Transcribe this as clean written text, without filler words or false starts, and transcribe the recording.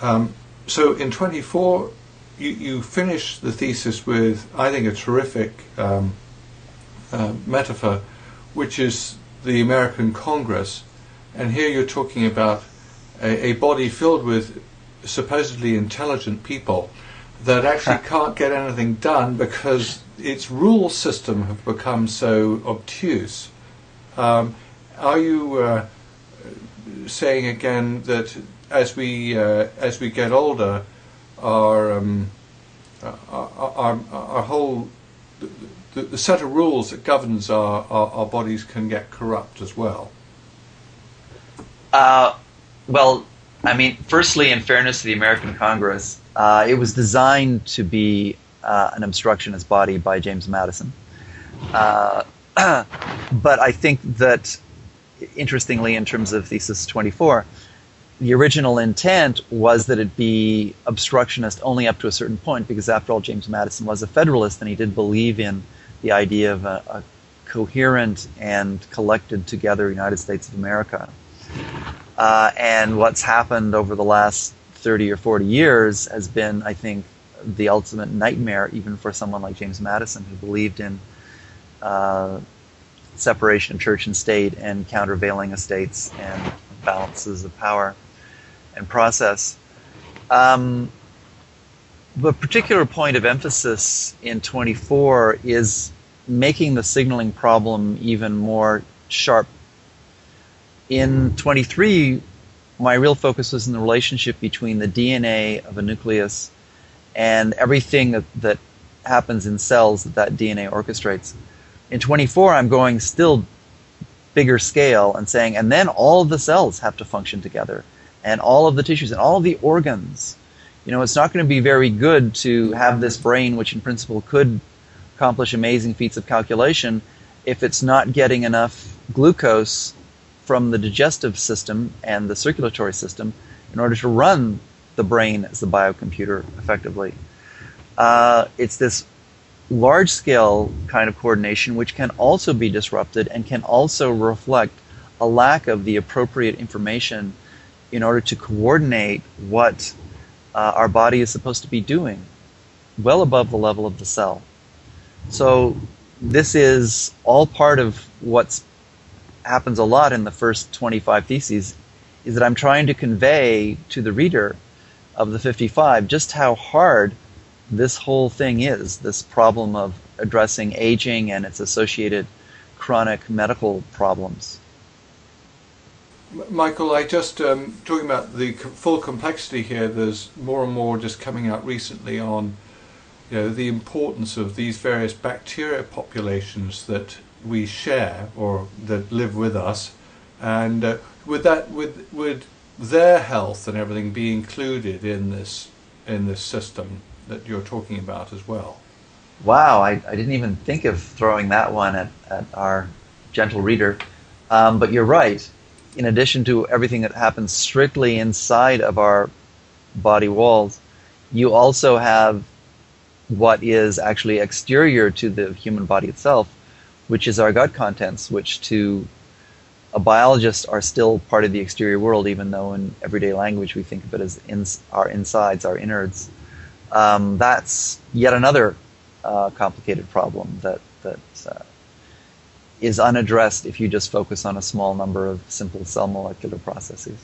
So in 24, you finish the thesis with, I think, a terrific metaphor, which is the American Congress. And here you're talking about a body filled with supposedly intelligent people that actually can't get anything done because its rule system have become so obtuse. Are you saying again that as we get older, our whole the set of rules that governs our bodies can get corrupt as well? Well, I mean, firstly, in fairness to the American Congress, it was designed to be an obstructionist body by James Madison. But I think that, interestingly, in terms of Thesis 24, the original intent was that it be obstructionist only up to a certain point, because after all, James Madison was a Federalist, and he did believe in the idea of a coherent and collected together United States of America. And what's happened over the last 30 or 40 years has been, I think, the ultimate nightmare, even for someone like James Madison, who believed in separation of church and state and countervailing estates and balances of power and process. The particular point of emphasis in 24 is making the signaling problem even more sharp. In 23, my real focus was in the relationship between the DNA of a nucleus and everything that happens in cells that DNA orchestrates. In 24, I'm going still bigger scale and saying, and then all of the cells have to function together, and all of the tissues and all of the organs. You know, it's not going to be very good to have this brain, which in principle could accomplish amazing feats of calculation, if it's not getting enough glucose from the digestive system and the circulatory system in order to run the brain as the biocomputer effectively. It's this large-scale kind of coordination which can also be disrupted and can also reflect a lack of the appropriate information in order to coordinate what our body is supposed to be doing, well above the level of the cell. So this is all part of what happens a lot in the first 25 theses, is that I'm trying to convey to the reader of the 55 just how hard this whole thing is, this problem of addressing aging and its associated chronic medical problems. Michael, I just talking about the full complexity here. There's more and more just coming out recently on, you know, the importance of these various bacteria populations that we share or that live with us, and would their health and everything be included in this system that you're talking about as well? Wow, I didn't even think of throwing that one at our gentle reader. But you're right. In addition to everything that happens strictly inside of our body walls, you also have what is actually exterior to the human body itself, which is our gut contents, which to a biologist are still part of the exterior world, even though in everyday language we think of it as our insides, our innards. That's yet another complicated problem that is unaddressed if you just focus on a small number of simple cell molecular processes.